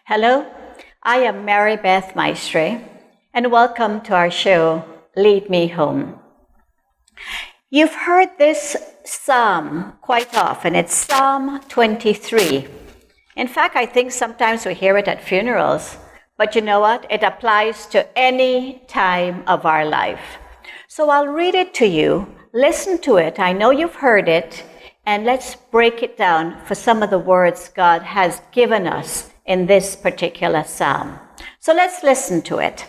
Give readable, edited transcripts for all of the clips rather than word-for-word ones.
Hello, I am Mary Beth Maestre, and welcome to our show, Lead Me Home. You've heard this psalm quite often. It's Psalm 23. In fact, I think sometimes we hear it at funerals, but you know what? It applies to any time of our life. So I'll read it to you, listen to it. I know you've heard it, and let's break it down for some of the words God has given us in this particular psalm. So let's listen to it.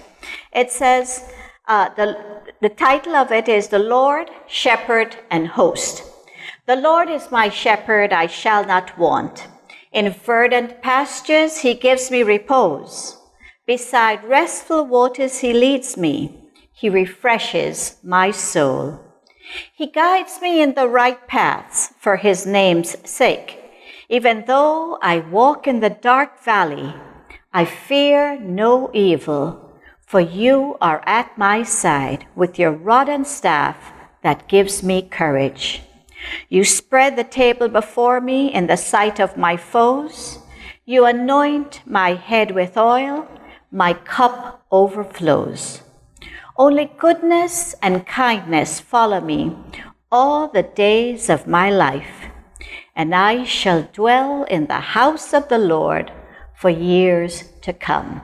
It says, the title of it is The Lord, Shepherd and Host. The Lord is my shepherd, I shall not want. In verdant pastures he gives me repose. Beside restful waters he leads me. He refreshes my soul. He guides me in the right paths for his name's sake. Even though I walk in the dark valley, I fear no evil, for you are at my side with your rod and staff that gives me courage. You spread the table before me in the sight of my foes. You anoint my head with oil, my cup overflows. Only goodness and kindness follow me all the days of my life, and I shall dwell in the house of the Lord for years to come.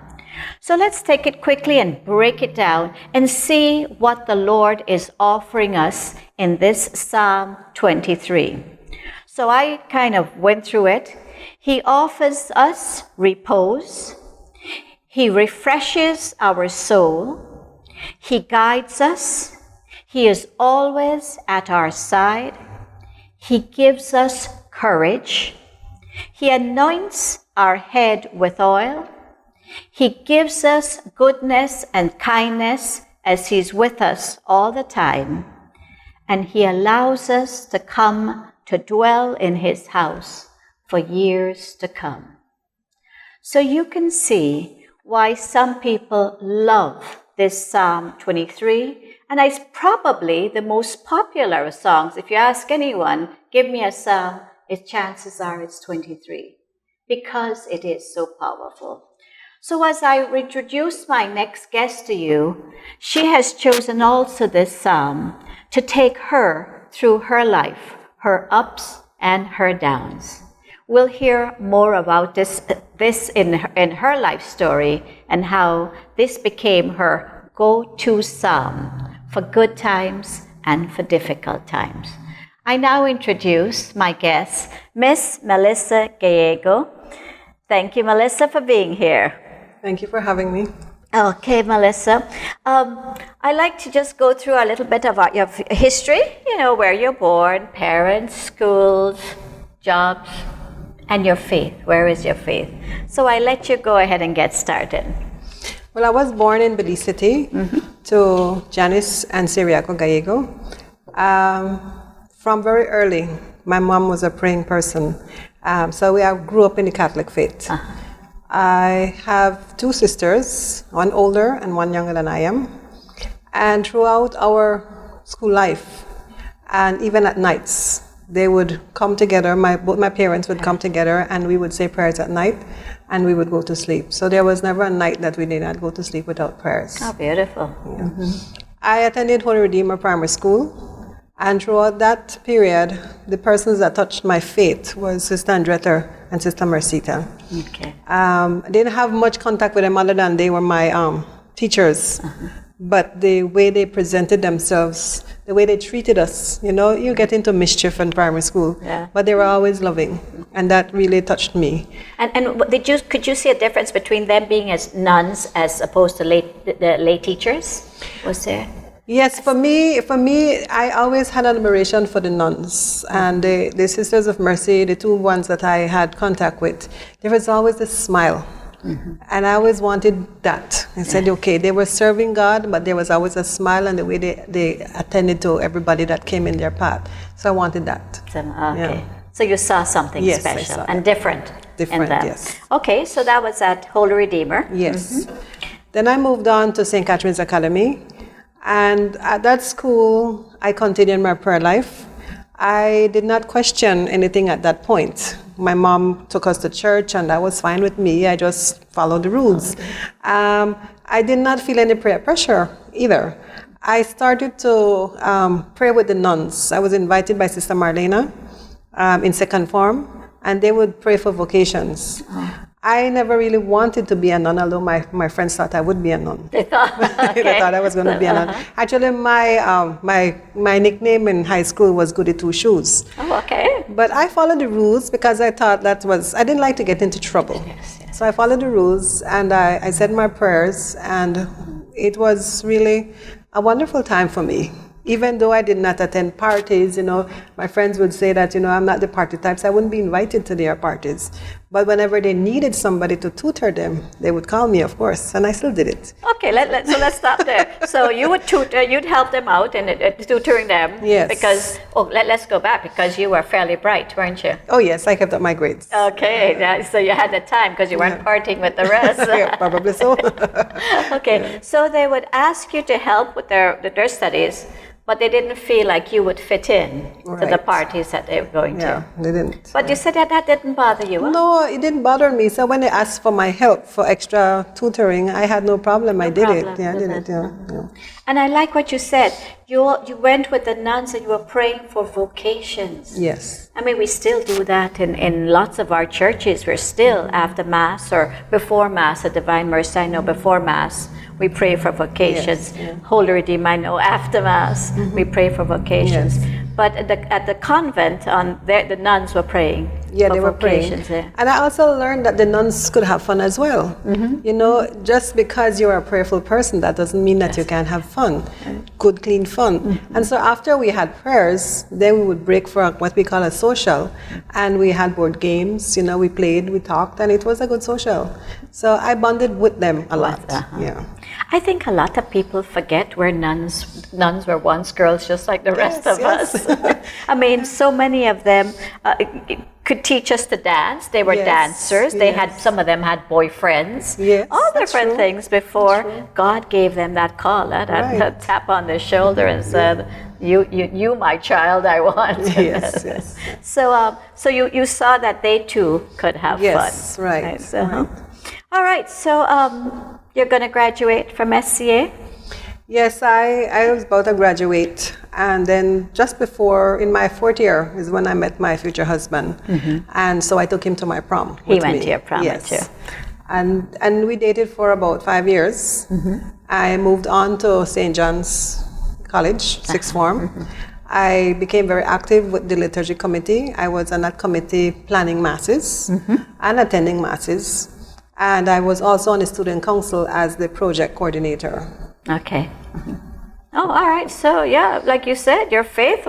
So let's take it quickly and break it down and see what the Lord is offering us in this Psalm 23. So I kind of went through it. He offers us repose. He refreshes our soul. He guides us. He is always at our side. He gives us courage. He anoints our head with oil. He gives us goodness and kindness as he's with us all the time. And he allows us to come to dwell in his house for years to come. So you can see why some people love this Psalm 23, and it's probably the most popular of songs. If you ask anyone, give me a psalm, chances are it's 23, because it is so powerful. So as I introduce my next guest to you, she has chosen also this psalm to take her through her life, her ups and her downs. We'll hear more about this in her life story and how this became her go-to psalm for good times and for difficult times. I now introduce my guest, Miss Melissa Gallego. Thank you, Melissa, for being here. Thank you for having me. Okay, Melissa. I'd like to just go through a little bit about your history, where you're born, parents, schools, jobs, and your faith. Where is your faith? So I let you go ahead and get started. Well, I was born in Belize City to Janice and Cyriaco Gallego. From very early, my mom was a praying person. So I grew up in the Catholic faith. I have two sisters, one older and one younger than I am. And throughout our school life, and even at nights, they would come together, both my parents would come together, and we would say prayers at night, and we would go to sleep. So there was never a night that we did not go to sleep without prayers. Oh, beautiful. Yeah. I attended Holy Redeemer Primary School, and throughout that period, the persons that touched my faith was Sister Andretta and Sister Mercita. Okay. I didn't have much contact with them other than they were my teachers. But the way they presented themselves, the way they treated us, you get into mischief in primary school, but they were always loving, and that really touched me. And could you see a difference between them being as nuns as opposed to lay teachers? Was there? Yes, for me, I always had admiration for the nuns and the Sisters of Mercy, the two ones that I had contact with. There was always a smile. And I always wanted that. I said, okay, they were serving God, but there was always a smile and the way they attended to everybody that came in their path. So I wanted that. Okay. Yeah. So you saw something special and different in them. Yes. Okay, so that was at Holy Redeemer. Yes. Then I moved on to St. Catherine's Academy. And at that school, I continued my prayer life. I did not question anything at that point. My mom took us to church, and that was fine with me. I just followed the rules. I did not feel any prayer pressure either. I started to pray with the nuns. I was invited by Sister Marlena in second form, and they would pray for vocations. I never really wanted to be a nun, although my friends thought I would be a nun. They thought, okay. They thought I was going to be a nun. Actually, my nickname in high school was Goody Two Shoes. Oh, okay. But I followed the rules because I thought I didn't like to get into trouble. Yes. So I followed the rules, and I said my prayers, and it was really a wonderful time for me. Even though I did not attend parties, my friends would say that, I'm not the party type, so I wouldn't be invited to their parties. But whenever they needed somebody to tutor them, they would call me, of course, and I still did it. Okay, so let's stop there. So you would tutor, you'd help them out in tutoring them. Yes. Because, let's go back, because you were fairly bright, weren't you? Oh, yes, I kept up my grades. Okay, so you had the time because you weren't partying with the rest. Yeah, probably so. Okay, so they would ask you to help with their studies, but they didn't feel like you would fit in to the parties that they were going to. Yeah, they didn't. But you said that didn't bother you, huh? No, it didn't bother me. So when they asked for my help for extra tutoring, I had no problem. I did it. Yeah, I did it. Yeah. And I like what you said. You went with the nuns and you were praying for vocations. Yes. I mean, we still do that in lots of our churches. We're still after Mass or before Mass, at Divine Mercy, I know before Mass, we pray for vocations. Yes, yeah. Holy Redeemer, I know after Mass, we pray for vocations. Yes. But at the convent, the nuns were praying. Yeah, for they were praying. vocations, yeah. And I also learned that the nuns could have fun as well. Just because you're a prayerful person, that doesn't mean that you can't have fun. Good, clean fun. And so after we had prayers, then we would break for what we call a social. And we had board games, we played, we talked, and it was a good social. So I bonded with them a lot. Yeah. I think a lot of people forget we're nuns. Nuns were once girls just like the rest of us. I mean, so many of them could teach us to dance. They were dancers. They had, some of them had boyfriends. Yes, all different true. things before God gave them that call, that tap on the shoulder and said, you my child, I want. Yes. So you saw that they too could have fun. Yes, right. So, all right, so you're going to graduate from SCA? Yes, I was about to graduate, and then just before, in my fourth year, is when I met my future husband, and so I took him to my prom. He went to your prom, too. And we dated for about 5 years. I moved on to St. John's College, sixth form. I became very active with the liturgy committee. I was on that committee planning masses and attending masses. And I was also on the student council as the project coordinator. Okay. Oh, all right. So, yeah, like you said, your faith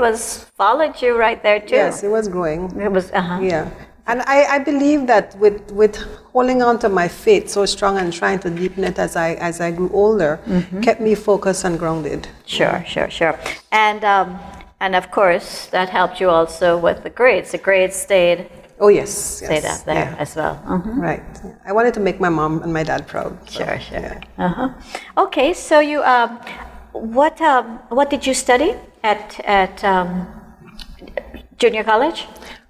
followed you right there, too. Yes, it was growing. It was, Yeah. And I believe that with holding on to my faith so strong and trying to deepen it as I grew older, kept me focused and grounded. Sure. And of course, that helped you also with the grades. The grades stayed... Oh, yes. Stayed up there as well. Right. I wanted to make my mom and my dad proud. So, sure. Yeah. Okay, so you, what did you study at junior college?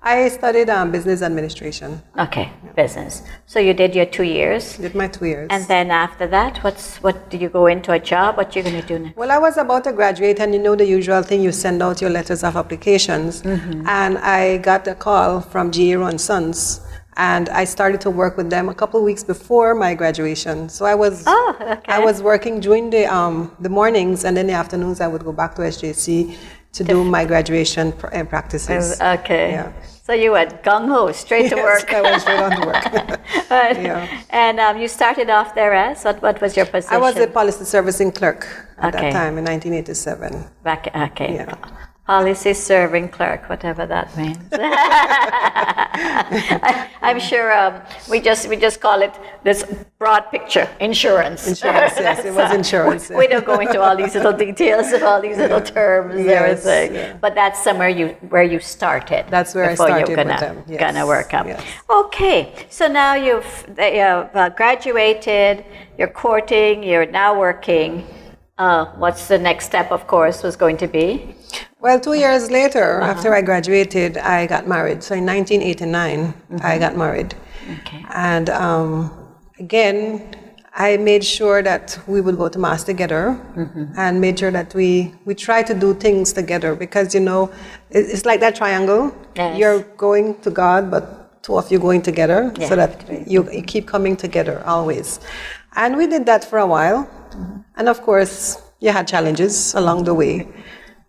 I studied business administration. Okay, business. So you did your 2 years. Did my 2 years. And then after that, what did you go into a job? What you going to do next? Well, I was about to graduate, and the usual thing, you send out your letters of applications. And I got a call from Gallego & Sons, and I started to work with them a couple of weeks before my graduation. So I was working during the mornings, and then the afternoons I would go back to SJC to do my graduation practices. Okay. Yeah. So you went gung-ho, straight to work. I went straight on to work. And you started off there as? What was your position? I was a policy servicing clerk at that time in 1987. Okay. Yeah. Policy serving clerk, whatever that means. I'm sure we just call it this broad picture, insurance. Insurance, yes, it was insurance. We don't go into all these little details of all these little terms and everything. Yeah. But that's somewhere where you started. That's where I started with them. Yes. Gonna work up. Yes. Okay, so now you've graduated, you're courting, you're now working. What's the next step, of course, was going to be? Well, 2 years later, after I graduated, I got married. So in 1989, I got married. Okay. And again, I made sure that we would go to Mass together and made sure that we try to do things together because, you know, it's like that triangle. Yes. You're going to God, but two of you going together so that you keep coming together always. And we did that for a while. And of course, you had challenges along the way.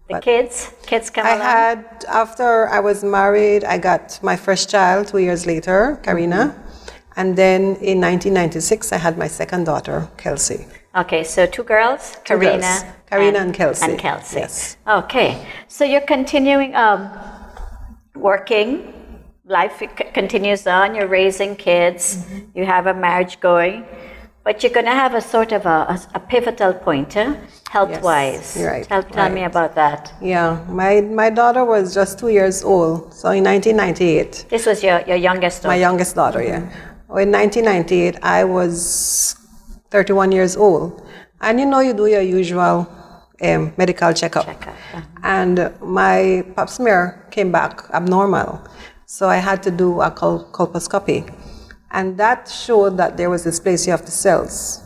The kids come along? After I was married, I got my first child 2 years later, Karina. And then in 1996, I had my second daughter, Kelsey. Okay, so two girls, Karina and Kelsey. And Kelsey. Yes. Okay, so you're continuing working, life continues on, you're raising kids, you have a marriage going, but you're going to have a sort of a pivotal point, health-wise. Yes, right. Tell me about that. Yeah, my daughter was just 2 years old, so in 1998. This was your youngest daughter? My youngest daughter, yeah. In 1998, I was 31 years old. And you know, you do your usual medical checkup. And my pap smear came back abnormal. So I had to do a colposcopy. And that showed that there was dysplasia of the cells,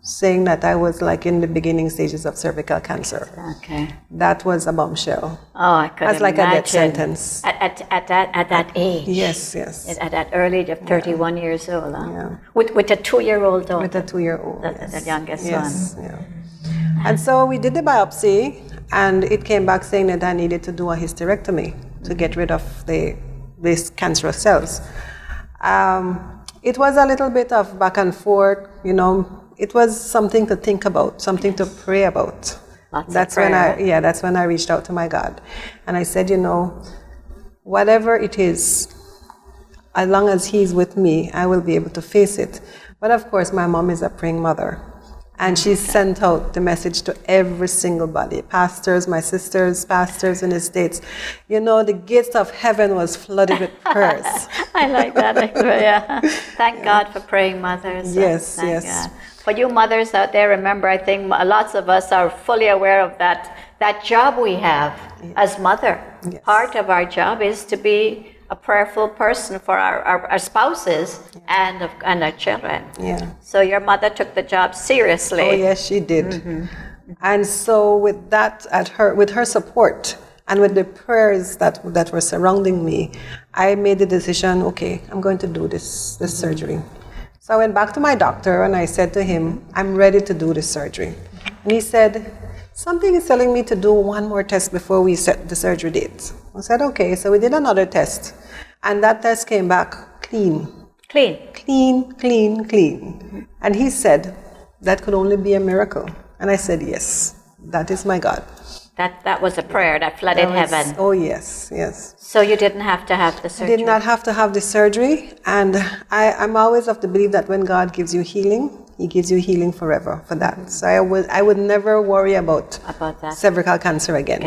saying that I was like in the beginning stages of cervical cancer. Okay. That was a bombshell. Oh, I could That's like imagine. a death sentence. At that age. Yes, yes. At that early age of 31 years old. Huh? Yeah. With a 2-year-old daughter. With a 2-year-old. The youngest yes. one. Yeah. And so we did the biopsy, and it came back saying that I needed to do a hysterectomy to get rid of these cancerous cells. It was a little bit of back and forth, you know. It was something to think about, something to pray about. That's when I reached out to my God. And I said, you know, whatever it is, as long as He's with me, I will be able to face it. But of course, my mom is a praying mother. And she sent out the message to every single body, pastors, my sisters, pastors in the States. You know, the gates of heaven was flooded with prayers. I like that. Yeah. Thank God for praying mothers. Yes, Thank yes. God. For you mothers out there, remember, I think lots of us are fully aware of that job we have as mother. Yes. Part of our job is to be a prayerful person for our spouses and our children. Yeah. So your mother took the job seriously. Oh yes, she did. And so with that, with her support and with the prayers that were surrounding me, I made the decision. Okay, I'm going to do this surgery. So I went back to my doctor and I said to him, I'm ready to do this surgery. And he said, something is telling me to do one more test before we set the surgery date. I said, okay. So we did another test. And that test came back clean. Clean. Clean, clean, clean. And he said, that could only be a miracle. And I said, yes, that is my God. That was a prayer that flooded heaven. Oh, yes, yes. So you didn't have to have the surgery? I did not have to have the surgery. And I'm always of the belief that when God gives you healing, He gives you healing forever for that. So I would never worry about that. cervical cancer again.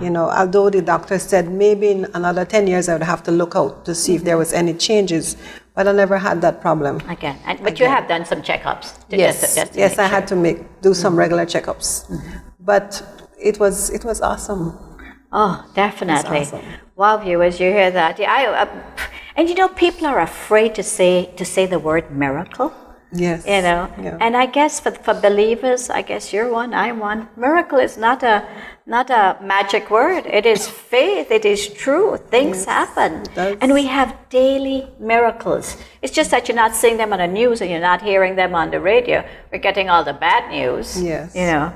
You know, although the doctor said maybe in another 10 years I would have to look out to see if there was any changes, but I never had that problem. Again. But you have done some checkups? Yes, yes, I had to do some regular checkups. But it was awesome. Oh, definitely. Awesome. Wow, viewers, you hear that? Yeah, and you know, people are afraid to say the word miracle. Yes. You know, and I guess for believers, I guess you're one, I'm one. Miracle is not a magic word. It is faith. It is true. Things happen, and we have daily miracles. It's just that you're not seeing them on the news and you're not hearing them on the radio. We're getting all the bad news. Yes. You know,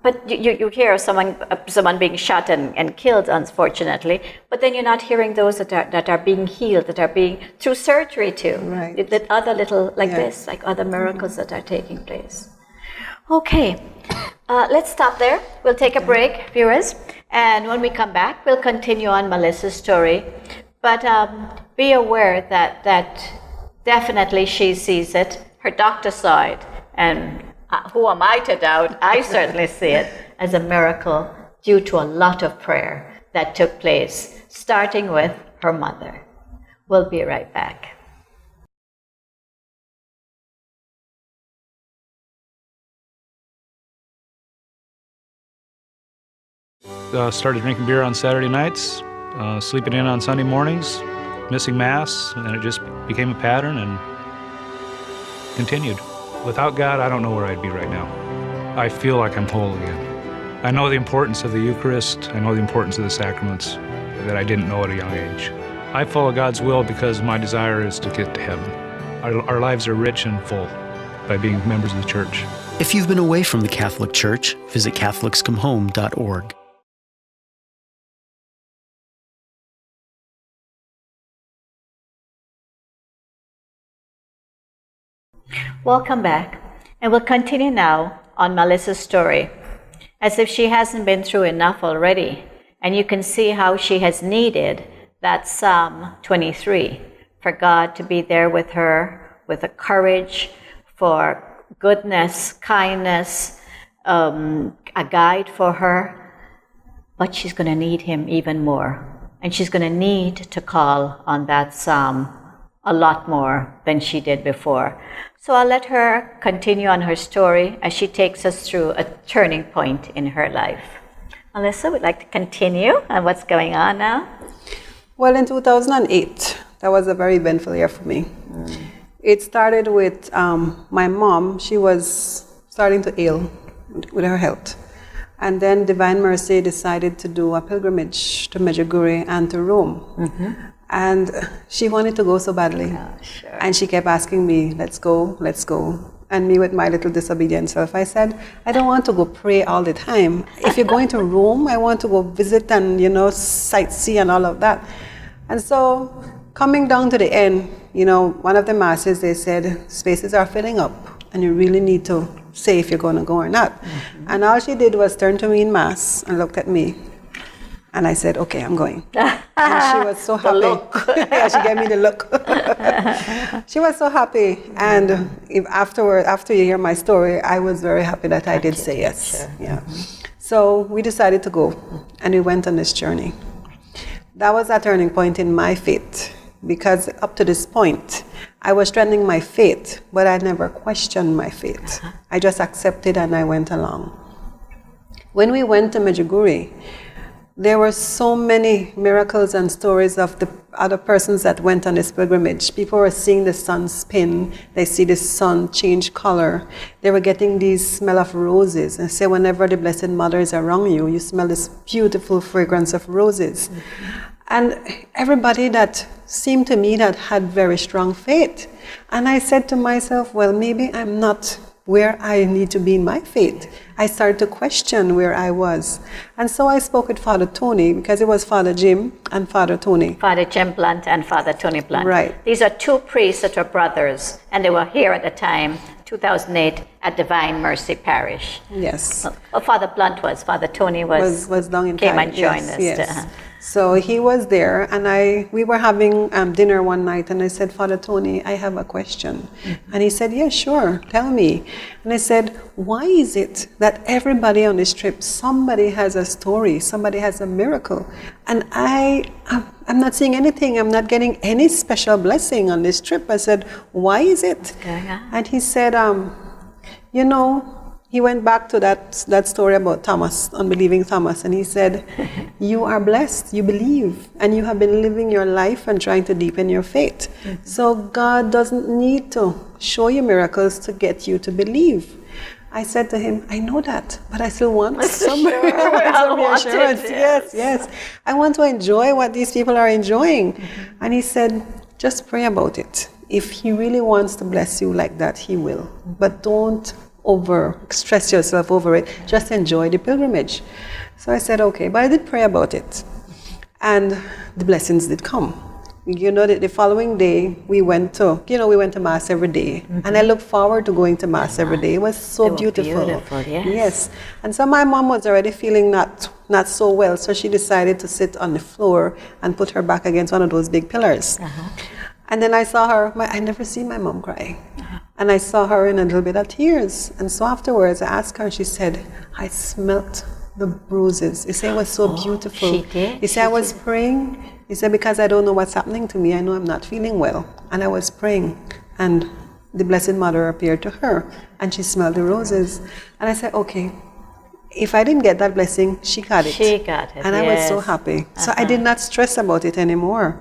but you hear someone being shot and killed, unfortunately, but then you're not hearing those that are being healed, that are being through surgery too. Right. That other little this, like other miracles that are taking place. Okay, let's stop there. We'll take a break, viewers, and when we come back, we'll continue on Melissa's story. But be aware that definitely she sees it. Her doctor saw it, and who am I to doubt? I certainly see it as a miracle due to a lot of prayer that took place, starting with her mother. We'll be right back. Started drinking beer on Saturday nights, sleeping in on Sunday mornings, missing Mass, and it just became a pattern and continued. Without God, I don't know where I'd be right now. I feel like I'm whole again. I know the importance of the Eucharist. I know the importance of the sacraments that I didn't know at a young age. I follow God's will because my desire is to get to heaven. Our lives are rich and full by being members of the Church. If you've been away from the Catholic Church, visit catholicscomehome.org. Welcome back, and we'll continue now on Melissa's story, as if she hasn't been through enough already, and you can see how she has needed that Psalm 23 for God to be there with her, with the courage, for goodness, kindness, a guide for her, but she's going to need Him even more, and she's going to need to call on that Psalm a lot more than she did before. So I'll let her continue on her story as she takes us through a turning point in her life. Melissa, would like to continue on what's going on now? Well, in 2008, that was a very eventful year for me. It started with my mom. She was starting to ail with her health. And then Divine Mercy decided to do a pilgrimage to Medjugorje and to Rome. Mm-hmm. And she wanted to go so badly. Oh, sure. And she kept asking me, let's go, let's go. And me with my little disobedient self, I said, I don't want to go pray all the time. If you're going to Rome, I want to go visit and, sightsee and all of that. And so coming down to the end, one of the masses, they said, spaces are filling up and you really need to say if you're going to go or not. Mm-hmm. And all she did was turn to me in Mass and looked at me. And I said, okay, I'm going. And she was so happy. Yeah, she gave me the look. She was so happy. And after you hear my story, I was very happy that I did say yes. Sure. Yeah. Mm-hmm. So we decided to go, and we went on this journey. That was a turning point in my faith, because up to this point, I was strengthening my faith, but I never questioned my faith. I just accepted and I went along. When we went to Medjugorje, there were so many miracles and stories of the other persons that went on this pilgrimage. People were seeing the sun spin. They see the sun change color. They were getting these smell of roses. And say whenever the Blessed Mother is around you, you smell this beautiful fragrance of roses. Mm-hmm. And everybody that seemed to me that had very strong faith. And I said to myself, well, maybe I'm not where I need to be in my faith. I started to question where I was. And so I spoke with Father Tony, because it was Father Jim and Father Tony. Father Jim Blunt and Father Tony Blunt. Right. These are two priests that were brothers, and they were here at the time, 2008, at Divine Mercy Parish. Yes. Well, Father Blunt was. Father Tony was down in came time. and joined us. Yes. So he was there, and we were having dinner one night, and I said, Father Tony, I have a question. Mm-hmm. And he said, yeah, sure, tell me. And I said, why is it that everybody on this trip, somebody has a story, somebody has a miracle, and I'm not seeing anything, I'm not getting any special blessing on this trip? I said, why is it? Okay, yeah. And he said, he went back to that story about Thomas, unbelieving Thomas, and he said, you are blessed, you believe, and you have been living your life and trying to deepen your faith. Mm-hmm. So God doesn't need to show you miracles to get you to believe. I said to him, I know that, but I still want some reassurance. Yes. I want to enjoy what these people are enjoying. Mm-hmm. And he said, just pray about it. If he really wants to bless you like that, he will. But don't stress yourself over it. Just enjoy the pilgrimage. So I said, okay, but I did pray about it. And the blessings did come. The following day, we went to Mass every day. Mm-hmm. And I look forward to going to Mass every day. It was so beautiful. Yes. And so my mom was already feeling not so well, so she decided to sit on the floor and put her back against one of those big pillars. Uh-huh. And then I saw her, I never seen my mom cry. Uh-huh. And I saw her in a little bit of tears. And so afterwards, I asked her, and she said, I smelt the bruises. He said it was so beautiful. She did? He said, I was praying. He said, because I don't know what's happening to me. I know I'm not feeling well. And I was praying. And the Blessed Mother appeared to her. And she smelled the roses. And I said, okay, if I didn't get that blessing, she got it. She got it. And I was so happy. So I did not stress about it anymore.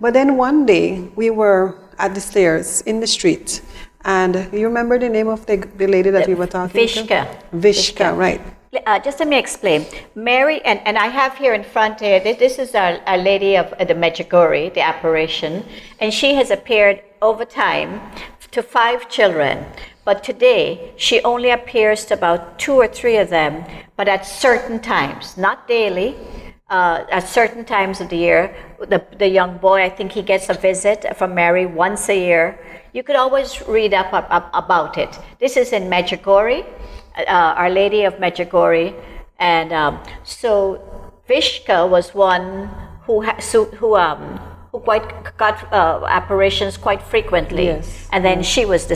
But then one day we were at the stairs in the street. And you remember the name of the lady that we were talking to? Vishka, right. Just let me explain. Mary, and I have here in front here, this is our Lady of the Medjugorje, the apparition, and she has appeared over time to 5 children. But today, she only appears to about 2 or 3 of them, but at certain times, not daily, at certain times of the year. The young boy, I think he gets a visit from Mary once a year. You could always read up about it. This is in Medjugorje, Our Lady of Medjugorje, and so Vishka was one who quite got apparitions quite frequently. Yes. And then she was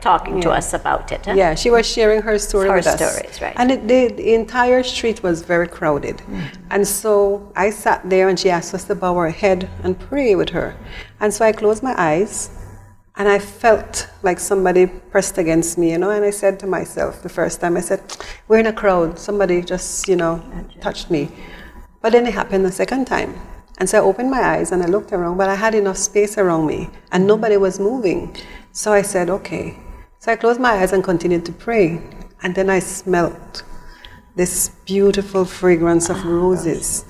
talking to us about it. Huh? Yeah, she was sharing her story with us. Her stories, right. And the entire street was very crowded. And so I sat there and she asked us to bow our head and pray with her. And so I closed my eyes and I felt like somebody pressed against me, and I said to myself the first time, I said, we're in a crowd, somebody just, touched me. But then it happened the second time. And so I opened my eyes and I looked around, but I had enough space around me and nobody was moving. So I said, okay. So I closed my eyes and continued to pray. And then I smelled this beautiful fragrance of roses.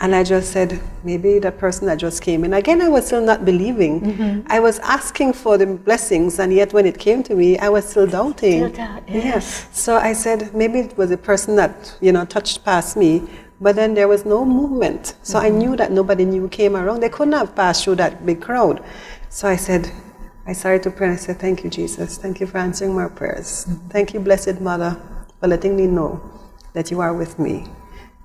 And I just said, maybe the person that just came in. Again, I was still not believing. I was asking for the blessings, and yet when it came to me, I was still doubting. Yes. So I said, maybe it was a person that, touched past me. But then there was no movement. So I knew that nobody came around. They couldn't have passed through that big crowd. So I started to pray and I said, thank you, Jesus. Thank you for answering my prayers. Thank you, Blessed Mother, for letting me know that you are with me.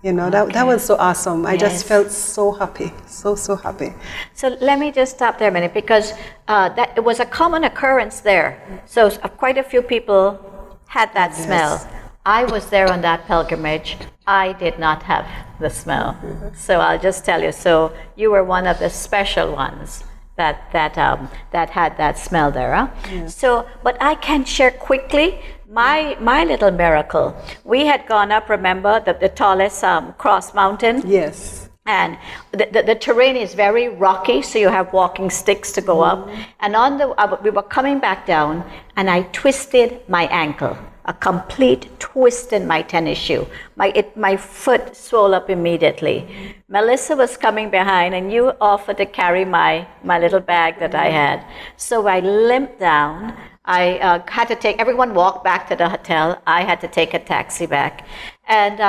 That was so awesome. I just felt so happy, so happy. So let me just stop there a minute, because that it was a common occurrence there. So quite a few people had that smell. I was there on that pilgrimage. I did not have the smell. So I'll just tell you. So you were one of the special ones that had that smell there. Huh? Yeah. So, but I can share quickly my little miracle. We had gone up, remember, the tallest cross mountain? Yes. And the terrain is very rocky, so you have walking sticks to go up. And we were coming back down, and I twisted my ankle. A complete twist in my tennis shoe. My foot swelled up immediately. Melissa was coming behind, and you offered to carry my little bag that I had. So I limped down. I had to everyone walked back to the hotel. I had to take a taxi back. And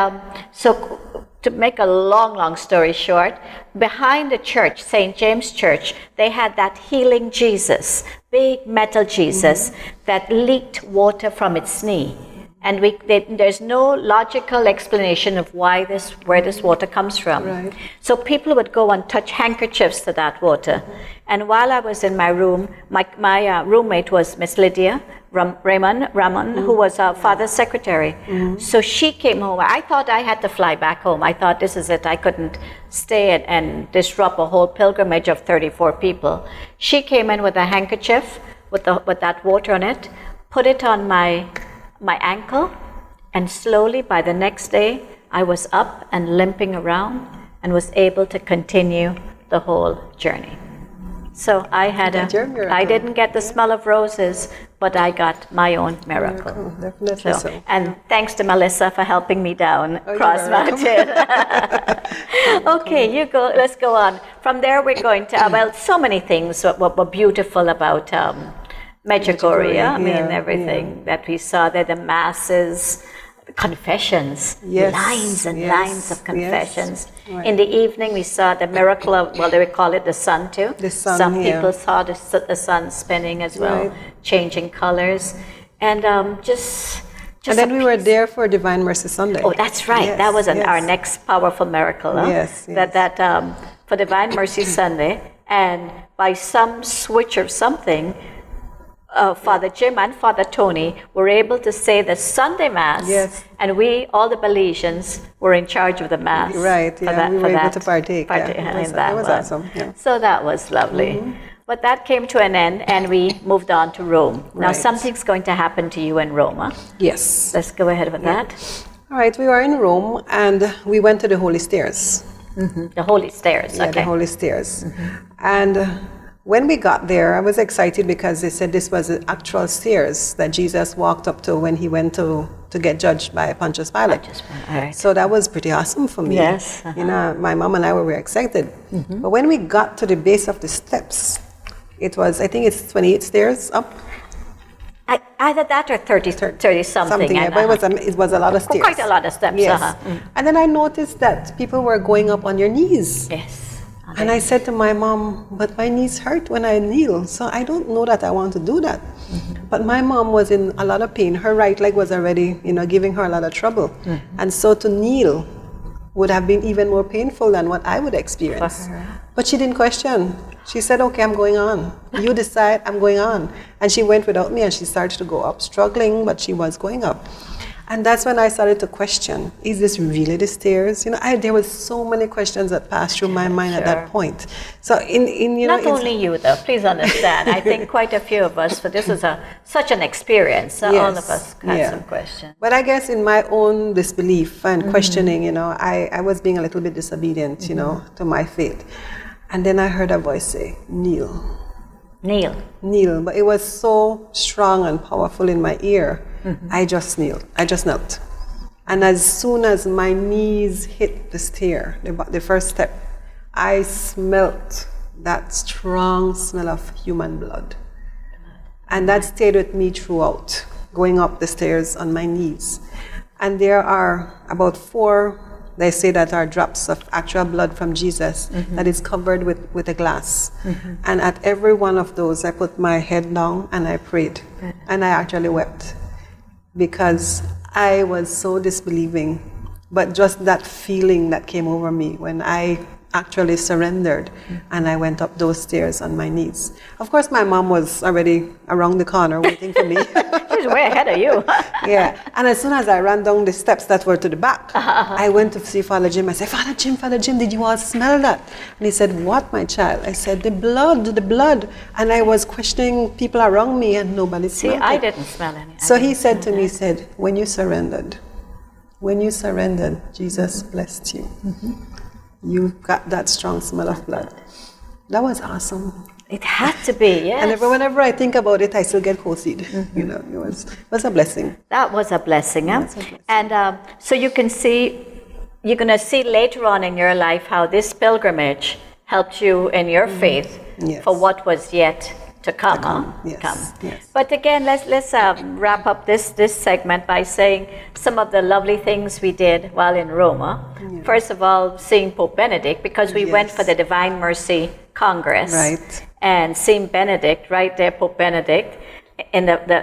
so to make a long story short, behind the church, St. James Church, they had that healing Jesus, big metal Jesus that leaked water from its knee. And there's no logical explanation of where this water comes from. Right. So people would go and touch handkerchiefs to that water. And while I was in my room, my roommate was Miss Lydia Ramon, who was our father's secretary. So she came home. I thought I had to fly back home. I thought, this is it. I couldn't stay and disrupt a whole pilgrimage of 34 people. She came in with a handkerchief with that water on it, put it on my ankle, and slowly by the next day I was up and limping around and was able to continue the whole journey. So I didn't get the smell of roses, but I got my own miracle. Definitely so. And thanks to Melissa for helping me down Cross Mountain. Okay, let's go on. From there we're going to, so many things were beautiful about Medjugorje. I mean, everything that we saw there, the masses, confessions, lines and lines of confessions. Right. In the evening, we saw the miracle of, they would call it the sun too. The sun, Some people saw the sun spinning as well, changing colors. And just and then we were there for Divine Mercy Sunday. Oh, that's right. Yes, that was our next powerful miracle. Huh? Yes. That for Divine Mercy Sunday, and by some switch of something, Father Jim and Father Tony were able to say the Sunday Mass, and we, all the Belizeans, were in charge of the Mass. Right, we were able to partake. That was awesome. Yeah. So that was lovely. But that came to an end, and we moved on to Rome. Now something's going to happen to you in Rome. Huh? Yes. Let's go ahead with that. All right, we were in Rome and we went to the Holy Stairs. The Holy Stairs, Yeah, okay. the Holy Stairs. And when we got there, I was excited because they said this was the actual stairs that Jesus walked up to when he went to get judged by Pontius Pilate. All right. So that was pretty awesome for me. Yes, You know, my mom and I were very excited. But when we got to the base of the steps, it was, I think it's 28 stairs up. Either that or 30 something. Yeah, but it was a lot of stairs. Quite a lot of steps. Yes. And then I noticed that people were going up on your knees. Yes. And I said to my mom, but my knees hurt when I kneel, so I don't know that I want to do that. But my mom was in a lot of pain. Her right leg was already, giving her a lot of trouble. And so to kneel would have been even more painful than what I would experience. But she didn't question. She said, okay, I'm going on. You decide, I'm going on. And she went without me and she started to go up, struggling, but she was going up. And that's when I started to question, is this really the stairs? There was so many questions that passed through my mind at that point. So not only you though, please understand. I think quite a few of us, for this is such an experience. All of us had some questions. But I guess in my own disbelief and questioning, I was being a little bit disobedient, to my faith. And then I heard a voice say, kneel. Kneel. But it was so strong and powerful in my ear. I just kneeled. I just knelt. And as soon as my knees hit the stair, the first step, I smelt that strong smell of human blood. And that stayed with me throughout, going up the stairs on my knees. And there are about 4, they say, that are drops of actual blood from Jesus that is covered with a glass. And at every one of those, I put my head down and I prayed. And I actually wept because I was so disbelieving. But just that feeling that came over me when I actually surrendered and I went up those stairs on my knees. Of course, my mom was already around the corner waiting for me. She's way ahead of you. Yeah, and as soon as I ran down the steps that were to the back, I went to see Father Jim. I said, Father Jim, did you all smell that? And he said, what, my child? I said, the blood. And I was questioning people around me and nobody smelled it. I didn't smell any. So he said to me, when you surrendered, Jesus blessed you. You got that strong smell of blood. That was awesome. It had to be, yes. And whenever I think about it, I still get cold-seed. It was a blessing. That was a blessing, huh? And so you're going to see later on in your life how this pilgrimage helped you in your faith for what was yet to come. Yes. But again, let's wrap up this segment by saying some of the lovely things we did while in Roma. First of all, seeing Pope Benedict, because we went for the Divine Mercy Congress. Right. And seeing Benedict, right there, Pope Benedict,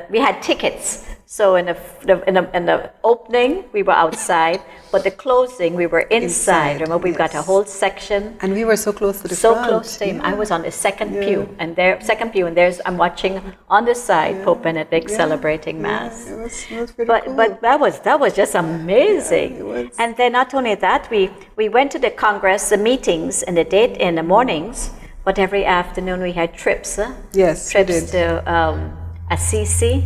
we had tickets. So in the opening, we were outside, but the closing, we were inside. Remember, we've got a whole section. And we were so close to the front. So close to him. I was on the second pew, and I'm watching on the side Pope Benedict celebrating Mass. It was pretty cool. But that was just amazing. It was. And then not only that, we went to the Congress, the meetings in the mornings, but every afternoon we had trips. Yes, trips we did. To Assisi.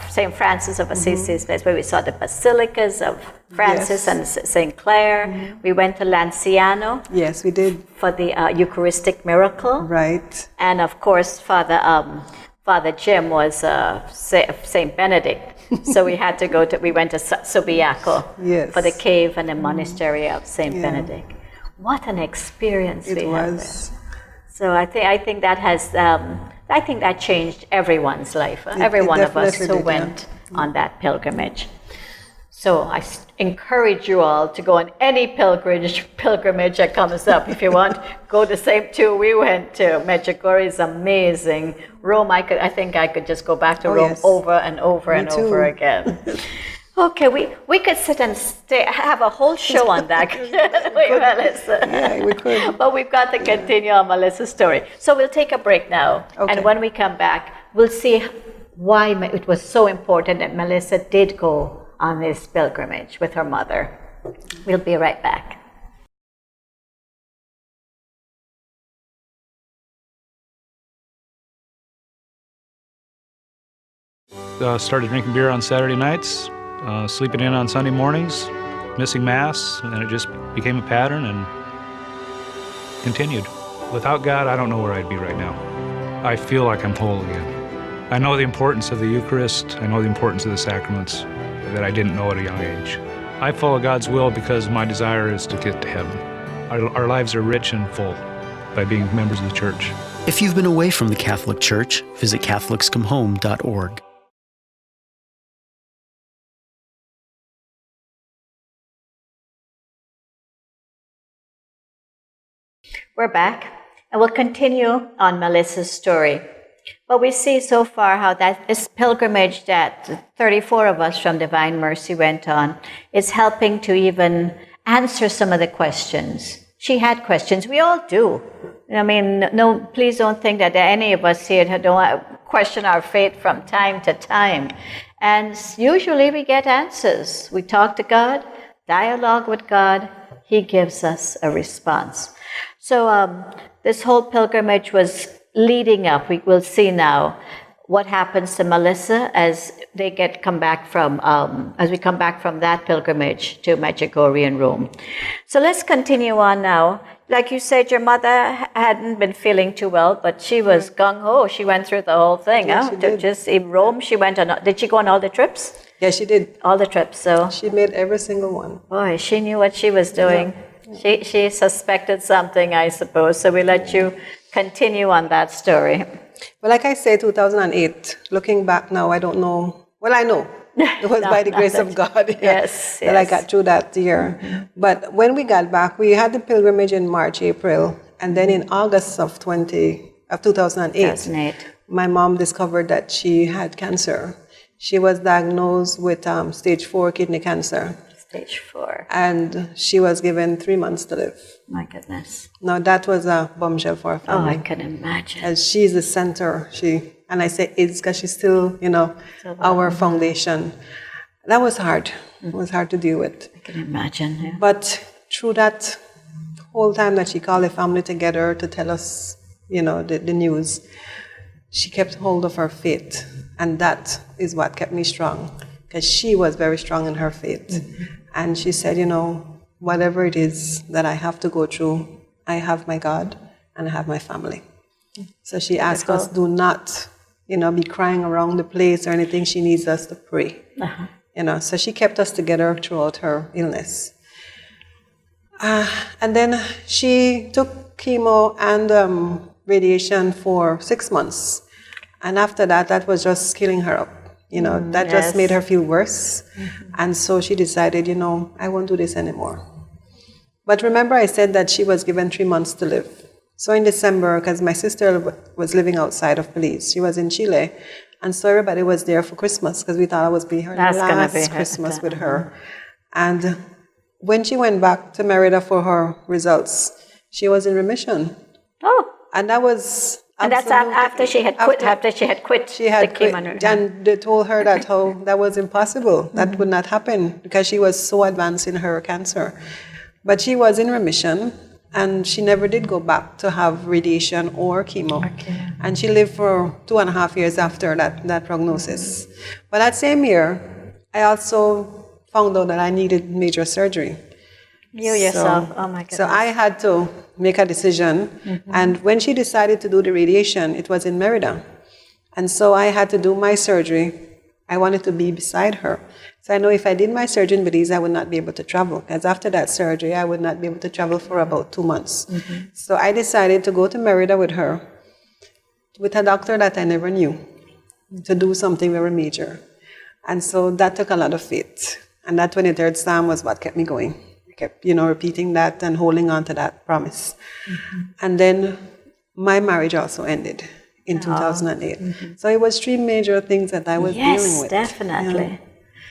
St. Francis of Assisi's place, where we saw the basilicas of Francis and St. Clare. We went to Lanciano. Yes, we did. For the Eucharistic miracle. Right. And of course, Father Jim was St. Benedict. So we went to Subiaco for the cave and the monastery of St. Benedict. What an experience we had there. So I think that has... I think that changed everyone's life, every one of us who went on that pilgrimage. So I encourage you all to go on any pilgrimage that comes up. If you want, go the same two we went to. Medjugorje is amazing. Rome, I think I could just go back to Rome over and over and over again. Okay, we could sit and have a whole show on that. Melissa. Yeah, we could. But we've got to continue on Melissa's story. So we'll take a break now. Okay. And when we come back, we'll see why it was so important that Melissa did go on this pilgrimage with her mother. We'll be right back. Started drinking beer on Saturday nights. sleeping in on Sunday mornings, missing Mass, and it just became a pattern and continued. Without God, I don't know where I'd be right now. I feel like I'm whole again. I know the importance of the Eucharist. I know the importance of the sacraments that I didn't know at a young age. I follow God's will because my desire is to get to heaven. Our lives are rich and full by being members of the Church. If you've been away from the Catholic Church, visit CatholicsComeHome.org. We're back, and we'll continue on Melissa's story. But we see so far how that this pilgrimage that 34 of us from Divine Mercy went on is helping to even answer some of the questions. She had questions. We all do. I mean, no, please don't think that any of us here don't question our faith from time to time. And usually we get answers. We talk to God, dialogue with God. He gives us a response. So this whole pilgrimage was leading up. We will see now what happens to Melissa as we come back from that pilgrimage to Medjugorje in Rome. So let's continue on now. Like you said, your mother hadn't been feeling too well, but she was gung-ho. She went through the whole thing. Yeah, she did. Just in Rome, she went on. Did she go on all the trips? Yeah, she did. All the trips. So She made every single one. boy, she knew what she was doing. Yeah. She suspected something, I suppose. So we let you continue on that story. Well, like I say, 2008, looking back now, I don't know. Well, I know. It was by the grace of God Yes, that I yes. got through that year. But when we got back, we had the pilgrimage in March, April, and then in August of 2008, 2008. my mom discovered that she had cancer. She was diagnosed with stage 4 kidney cancer, Stage 4. and she was given 3 months to live. My goodness. Now, that was a bombshell for our Oh, I family. can imagine. As she's the center, and I say it's because she's still, our foundation. That was hard. It was hard to deal with. I can imagine. Yeah. But through that whole time that she called the family together to tell us, the news, she kept hold of her faith. And that is what kept me strong, because she was very strong in her faith. Mm-hmm. And she said, whatever it is that I have to go through, I have my God and I have my family. So she asked us, do not, be crying around the place or anything. She needs us to pray. Uh-huh. So she kept us together throughout her illness. And then she took chemo and radiation for 6 months. And after that was just killing her up. That just made her feel worse. Mm-hmm. And so she decided, I won't do this anymore. But remember I said that she was given 3 months to live. So in December, because my sister was living outside of Belize, she was in Chile, and so everybody was there for Christmas, because we thought it would be her last Christmas with her. And when she went back to Merida for her results, she was in remission. Oh. And that was... And that's after she had quit. After she had quit, she had the quit, chemo. and they told her that that was impossible. That Mm-hmm. would not happen because she was so advanced in her cancer. But she was in remission, and she never did go back to have radiation or chemo. Okay. And she lived for 2.5 years after that prognosis. But that same year, I also found out that I needed major surgery. You yourself, oh my goodness. So I had to make a decision. Mm-hmm. And when she decided to do the radiation, it was in Merida. And so I had to do my surgery. I wanted to be beside her. So I know if I did my surgery in Belize, I would not be able to travel. Because after that surgery, I would not be able to travel for about 2 months. Mm-hmm. So I decided to go to Merida with her, with a doctor that I never knew, to do something very major. And so that took a lot of faith. And that 23rd Psalm was what kept me going. I kept, repeating that and holding on to that promise. Mm-hmm. And then my marriage also ended in 2008. Mm-hmm. So it was 3 major things that I was dealing with. Yes, definitely.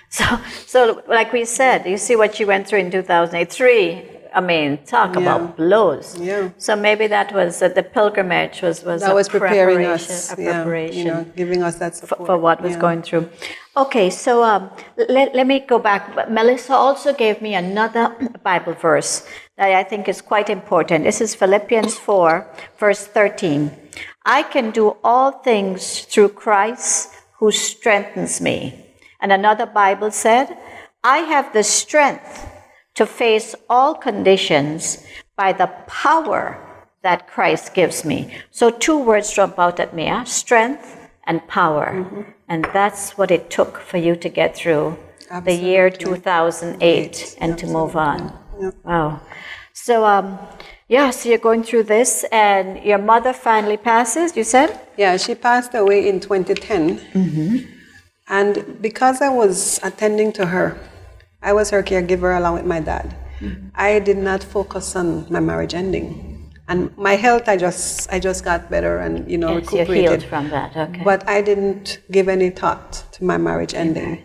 So like we said, you see what you went through in 2003. I mean, talk about blows. Yeah. So maybe that was the pilgrimage was that was preparing us, a preparation, giving us that support for what was going through. Okay, so let me go back. Melissa also gave me another Bible verse that I think is quite important. This is Philippians 4, verse 13. I can do all things through Christ who strengthens me. And another Bible said, I have the strength to face all conditions by the power that Christ gives me. So 2 words jump out at me, strength and power. And that's what it took for you to get through the year 2008 and to move on. Wow. So, so you're going through this, and your mother finally passes, you said? Yeah, she passed away in 2010. And because I was attending to her, I was her caregiver along with my dad. I did not focus on my marriage ending. And my health, I just got better and, recuperated. You're healed from that, okay. But I didn't give any thought to my marriage ending.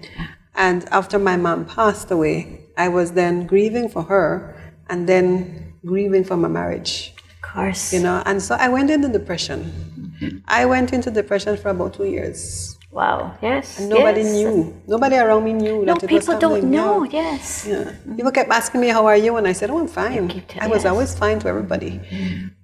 And after my mom passed away, I was then grieving for her and then grieving for my marriage. Of course. And so I went into depression. I went into depression for about 2 years. Wow, yes. And nobody knew. Nobody around me knew that it was happening. No, people don't know, yes. Yeah. People kept asking me, how are you? And I said, oh, I'm fine. I was always fine to everybody.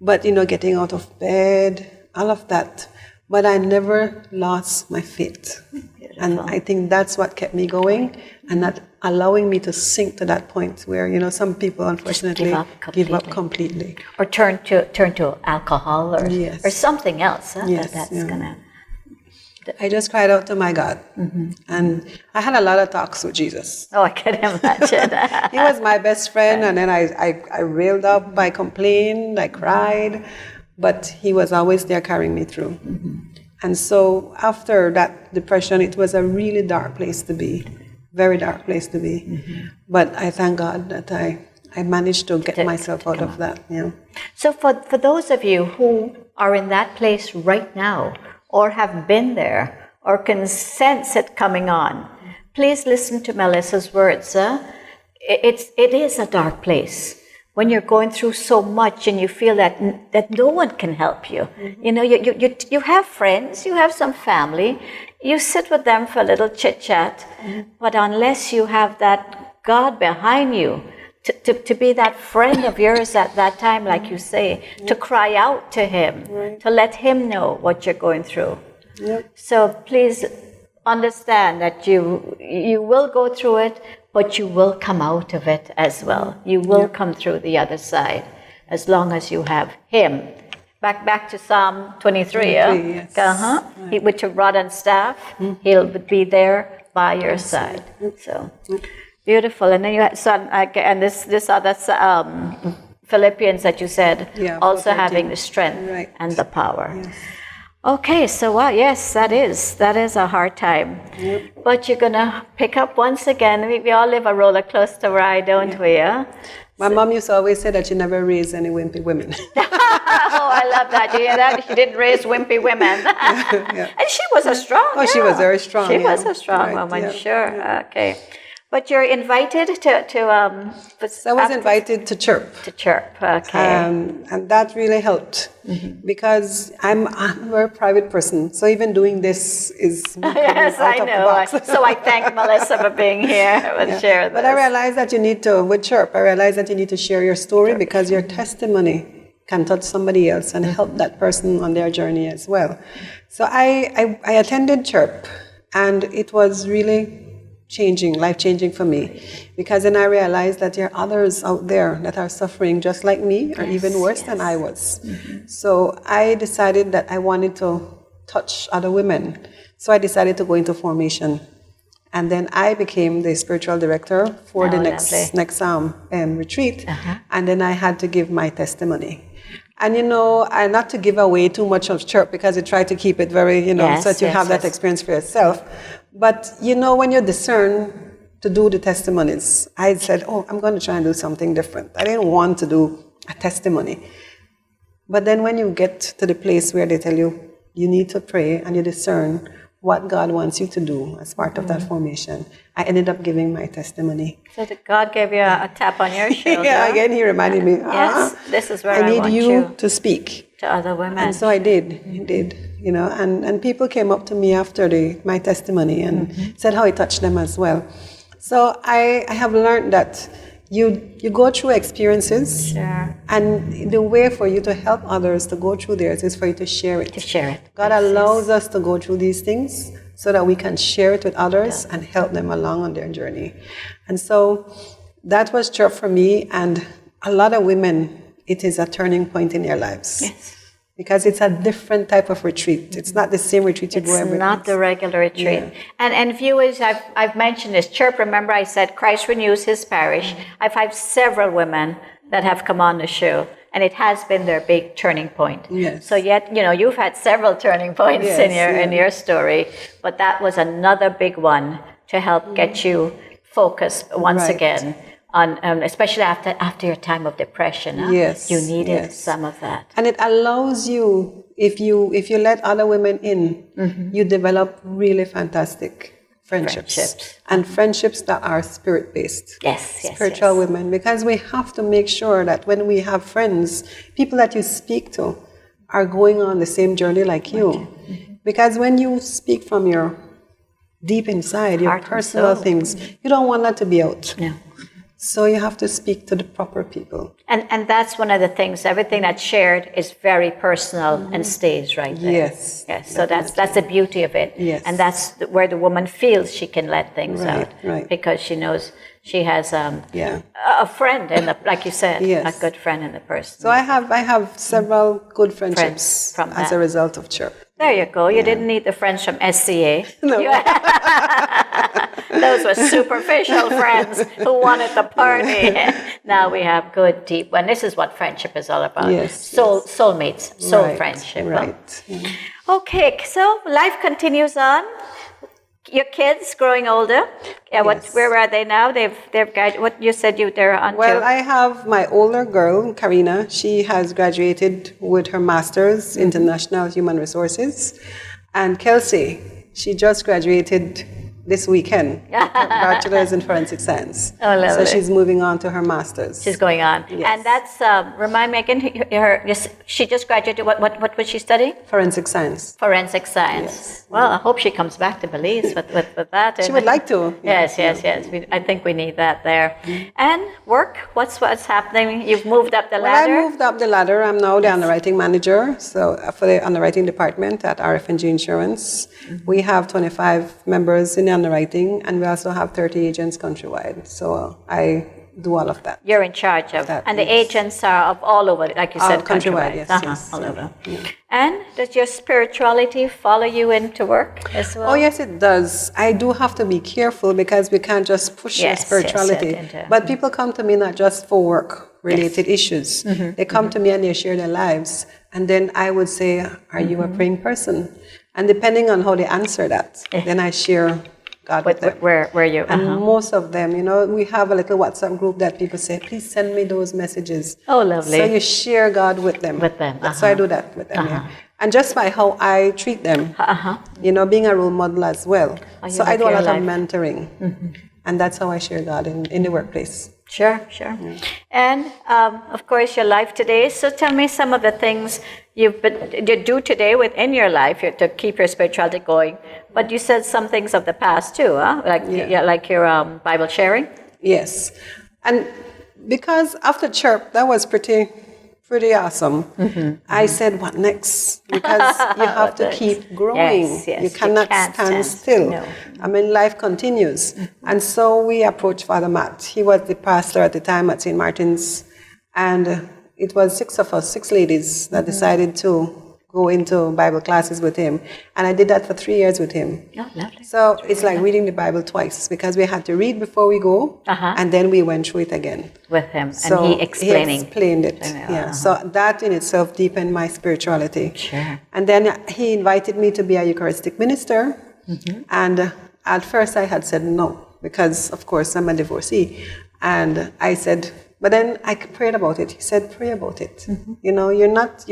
But, getting out of bed, all of that. But I never lost my faith. Beautiful. And I think that's what kept me going and not allowing me to sink to that point where, some people, unfortunately, give up completely. Or turn to alcohol or something else that's going to... I just cried out to my God. And I had a lot of talks with Jesus. Oh, I can imagine. He was my best friend, and then I railed up, I complained, I cried, but he was always there carrying me through. And so after that depression, it was a really dark place to be, very dark place to be. But I thank God that I managed to get myself out of that. Yeah. So for those of you who are in that place right now, or have been there, or can sense it coming on, please listen to Melissa's words. It is a dark place when you're going through so much and you feel that no one can help you. You have friends, you have some family, you sit with them for a little chit-chat, but unless you have that God behind you, to be that friend of yours at that time, like you say, to cry out to Him, to let Him know what you're going through. So please understand that you will go through it, but you will come out of it as well. You will come through the other side as long as you have Him. Back to Psalm 23, yes. With your rod and staff, He'll be there by your side. So. Beautiful. And then you had and this other Philippians that you said, also having the strength and the power. Yes. Okay, so yes, that is a hard time. But you're gonna pick up once again. We all live a roller coaster ride, don't we? My mom used to always say that she never raised any wimpy women. Oh, I love that. You hear that? She didn't raise wimpy women. And she was a strong. Oh, she was very strong. She was a strong woman, sure. Yeah. Okay. But you're invited to I was invited to chirp. To chirp, okay. And that really helped because I'm a very private person. So even doing this is me yes, out I of know. the box. So I thank Melissa for being here and share this. But I realized that you need to, with chirp, I realized that you need to share your story because your testimony can touch somebody else and help that person on their journey as well. So I attended chirp, and it was really life-changing for me, because then I realized that there are others out there that are suffering just like me, or even worse than I was. So I decided that I wanted to touch other women. So I decided to go into formation. And then I became the spiritual director for the next retreat. And then I had to give my testimony. And not to give away too much of church, because I try to keep it very, so that you have that experience for yourself. But, when you discern to do the testimonies, I said, I'm going to try and do something different. I didn't want to do a testimony. But then when you get to the place where they tell you, you need to pray and you discern what God wants you to do as part of that formation, I ended up giving my testimony. So God gave you a tap on your shoulder. Again, He reminded me, yes, this is where I need want you to speak to other women. And so I did, and people came up to me after my testimony and said how it touched them as well. So I have learned that you go through experiences, sure, and the way for you to help others to go through theirs is for you to share it. To share it. God allows us to go through these things so that we can share it with others and help them along on their journey. And so that was church for me, and a lot of women, it is a turning point in their lives. Yes. Because it's a different type of retreat. It's not the same retreat you go every It's not the regular retreat. And viewers, I've mentioned this. Chirp, remember I said Christ renews his parish. I've had several women that have come on the show, and it has been their big turning point. Yes. So yet, you've had several turning points in your story, but that was another big one to help get you focused once again. On, especially after your time of depression, yes, you needed some of that, and it allows you, if you let other women in, you develop really fantastic friendships and friendships that are spirit based, spiritual women, because we have to make sure that when we have friends, people that you speak to are going on the same journey like you, because when you speak from your deep inside, your personal things, you don't want that to be out. No. So you have to speak to the proper people. And that's one of the things, everything that's shared is very personal and stays right there. Yes. So that's the beauty of it. Yes. And that's where the woman feels she can let things out. Right. Because she knows she has a friend, like you said, a good friend in the person. So I have several good friendships from as a result of church. There you go. You didn't need the friends from SCA. No. Those were superficial friends who wanted the party. Now we have good, deep, and this is what friendship is all about. Soulmates, soul friendship. Right. Okay, so life continues on. Your kids growing older. Where are they now? They've graduated. What you said they're on. Well, I have my older girl, Karina. She has graduated with her master's in international human resources, and Kelsey, she just graduated this weekend, her bachelor's in forensic science. Oh, lovely. So she's moving on to her master's. She's going on. Yes. And that's, remind me again, she just graduated, what was she studying? Forensic science. Forensic science. Yes. Well, I hope she comes back to Belize with that. She would like to. Yes. I think we need that there. And work, what's happening? You've moved up the ladder? Well, I moved up the ladder. I'm now the underwriting manager for the underwriting department at RF&G Insurance. We have 25 members in the underwriting, and we also have 30 agents countrywide. So I do all of that. You're in charge of that. And the agents are of all over, like you said, countrywide. Yes. All over. Yeah. And does your spirituality follow you into work as well? Oh, yes, it does. I do have to be careful because we can't just push your spirituality. But people come to me not just for work-related issues. They come to me and they share their lives. And then I would say, are you a praying person? And depending on how they answer that, then I share God with them. Where you? And most of them, we have a little WhatsApp group that people say, please send me those messages. Oh, lovely. So you share God with them. So I do that with them, And just by how I treat them, being a role model as well. So I do a lot of mentoring. And that's how I share God in the workplace. Sure. And, of course, your life today. So tell me some of the things you do today within your life to keep your spirituality going. But you said some things of the past, too, huh? Like your Bible sharing? Yes. And because after church, that was pretty awesome. I said, what next? Because you have to keep growing. You cannot stand still. No. I mean, life continues. And so we approached Father Matt. He was the pastor at the time at St. Martin's. And it was 6 ladies that decided to go into Bible classes with him. And I did that for 3 years with him. Oh, lovely. So it's like reading the Bible twice, because we had to read before we go, and then we went through it again. With him, so and he explained it. So that in itself deepened my spirituality. Sure. And then he invited me to be a Eucharistic minister. And at first I had said no, because of course I'm a divorcee. And I said, but then I prayed about it. He said, pray about it. You're not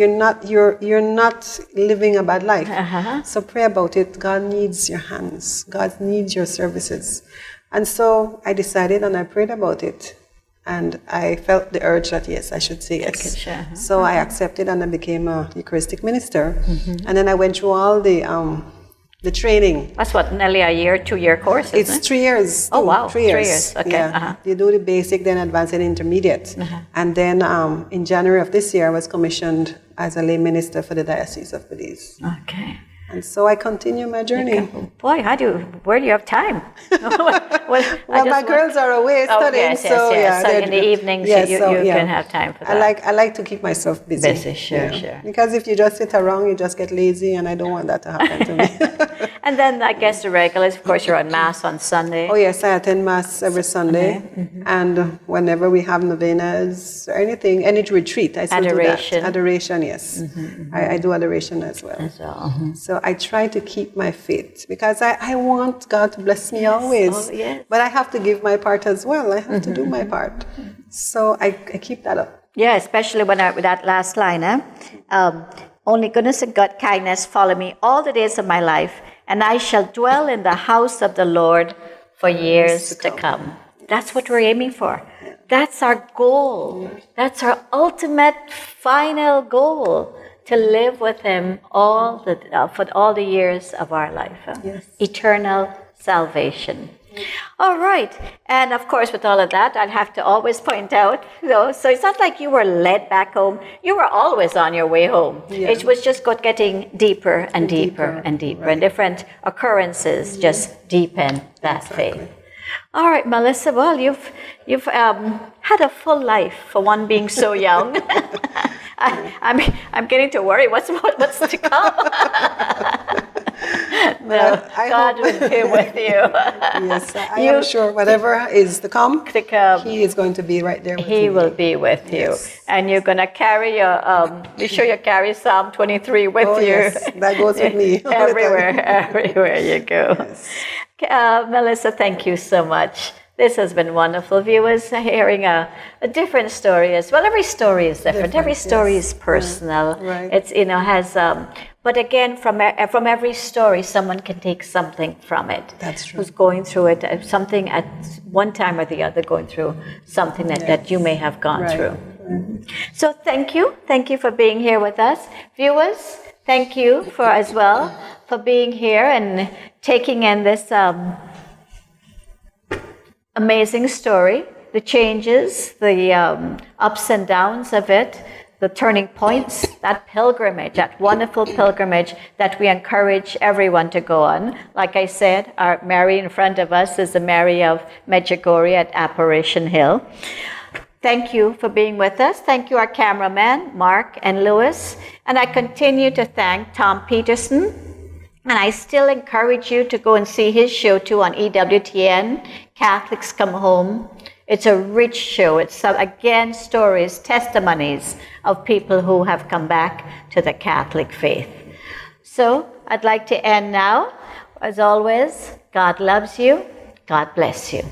living a bad life. So pray about it. God needs your hands. God needs your services. And so I decided and I prayed about it. And I felt the urge that, yes, I should say yes. So I accepted and I became a Eucharistic minister. And then I went through all the training. That's what, nearly a year, 2-year course, isn't It's 3 years. Oh, wow. 3 years. 3 years, okay. Yeah. You do the basic, then advanced and intermediate. And then in January of this year, I was commissioned as a lay minister for the Diocese of Belize. Okay. And so I continue my journey. Boy, where do you have time? Well, my girls are away studying, so in the evenings you can have time for that. I like to keep myself busy. Sure. Because if you just sit around, you just get lazy, and I don't want that to happen to me. And then I guess the regulars, of course, you're on Mass on Sunday. Oh yes, I attend Mass every Sunday, and whenever we have novenas or anything, any retreat, I still do that. Adoration, yes. I do adoration as well. So I try to keep my faith because I want God to bless me always. Oh, yes. But I have to give my part as well. I have to do my part. So I keep that up. Yeah, especially with that last line. Only goodness and God kindness follow me all the days of my life, and I shall dwell in the house of the Lord for years to come. That's what we're aiming for. That's our goal. That's our ultimate, final goal, to live with Him for all the years of our life. Eternal salvation. All right. And of course, with all of that, I'd have to always point out, so it's not like you were led back home. You were always on your way home. It was just getting deeper and deeper and deeper. And different occurrences just deepen that faith. All right, Melissa, well, you've had a full life for one being so young. I'm getting to worry. What's to come? No, God will be with you. Yes, I am sure whatever is to come, He is going to be right there with you. He will be with you. And you're going to carry your, be sure you carry Psalm 23 with you. Yes, that goes with me. everywhere you go. Yes. Melissa, thank you so much. This has been wonderful. Viewers, hearing a different story as well. Every story is different. Every story is personal. Right. It's has. But again, from every story, someone can take something from it. That's true. Who's going through it, something at one time or the other, going through something that you may have gone through. So thank you for being here with us, viewers. Thank you for being here and taking in this amazing story, the changes, the ups and downs of it, the turning points, that pilgrimage, that wonderful pilgrimage that we encourage everyone to go on. Like I said, our Mary in front of us is the Mary of Medjugorje at Apparition Hill. Thank you for being with us. Thank you, our cameraman, Mark and Lewis. And I continue to thank Tom Peterson. And I still encourage you to go and see his show too on EWTN, Catholics Come Home. It's a rich show. It's, again, stories, testimonies of people who have come back to the Catholic faith. So I'd like to end now. As always, God loves you. God bless you.